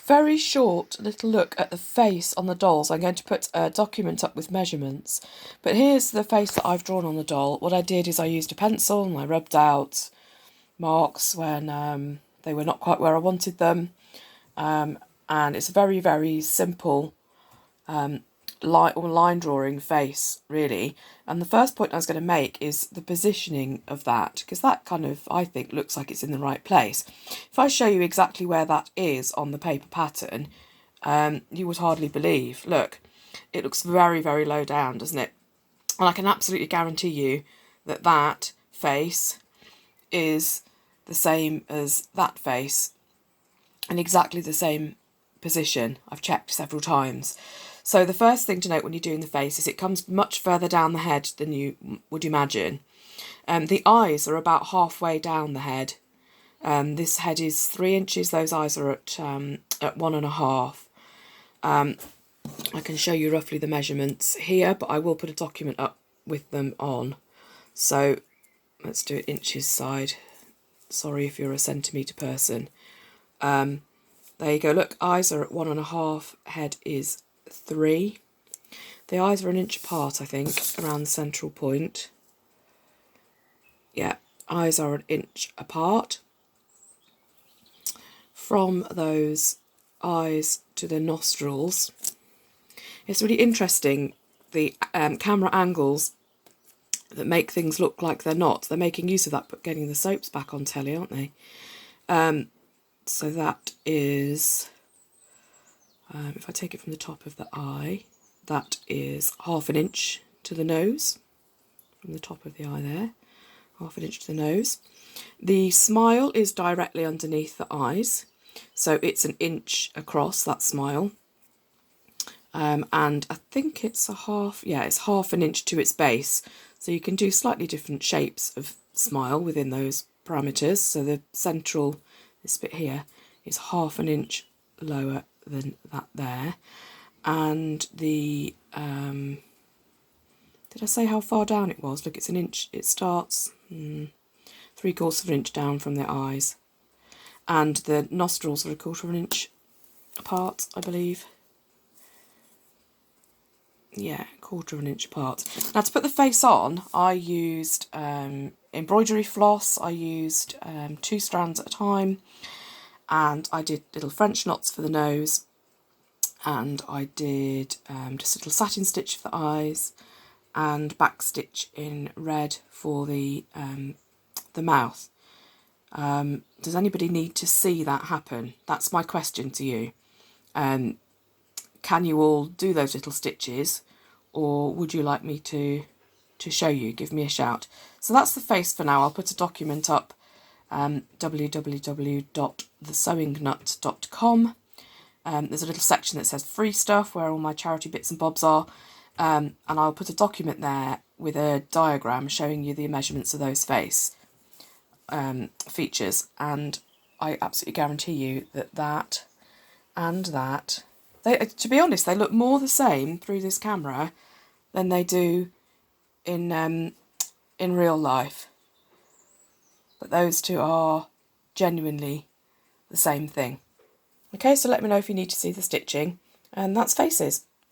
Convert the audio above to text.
Very short little look at the face on the dolls. I'm going to put a document up with measurements. But here's the face that I've drawn on the doll. What I did is I used a pencil and I rubbed out marks when they were not quite where I wanted them. And it's a very, very simple line drawing face, really. And the first point I was going to make is the positioning of that, because that kind of, I think, looks like it's in the right place. If I show you exactly where that is on the paper pattern, you would hardly believe. Look, it looks very, very low down, doesn't it? And I can absolutely guarantee you that that face is the same as that face in exactly the same position. I've checked several times. So the first thing to note when you're doing the face is it comes much further down the head than you would imagine. The eyes are about halfway down the head. This head is 3 inches. Those eyes are at 1.5. I can show you roughly the measurements here, but I will put a document up with them on. So let's do it inches side. Sorry if you're a centimetre person. There you go. Look, eyes are at 1.5. Head is 3. The eyes are an inch apart, I think, around the central point. Yeah, eyes are an inch apart. From those eyes to the nostrils, it's really interesting, the camera angles that make things look like they're not. They're making use of that, but getting the soaps back on telly, aren't they? So that is, if I take it from the top of the eye, that is 1/2 inch to the nose, from the top of the eye there, 1/2 inch to the nose. The smile is directly underneath the eyes, so it's an inch across, that smile. And I think it's it's 1/2 inch to its base, so you can do slightly different shapes of smile within those parameters. So the central, this bit here, is 1/2 inch lower than that there. And the, did I say how far down it was? Look, it's an inch, it starts 3/4 inch down from the eyes. And the nostrils are 1/4 inch apart, I believe. Yeah, 1/4 inch apart. Now, to put the face on, I used embroidery floss. I used 2 strands at a time, and I did little French knots for the nose, and I did just a little satin stitch for the eyes, and back stitch in red for the mouth. Does anybody need to see that happen? That's my question to you. Can you all do those little stitches, or would you like me to show you? Give me a shout. So that's the face for now. I'll put a document up, www.thesewingnut.com. There's a little section that says free stuff, where all my charity bits and bobs are, and I'll put a document there with a diagram showing you the measurements of those face features, and I absolutely guarantee you that and that, to be honest, they look more the same through this camera than they do in real life. But those two are genuinely the same thing. Okay, so let me know if you need to see the stitching, and that's faces.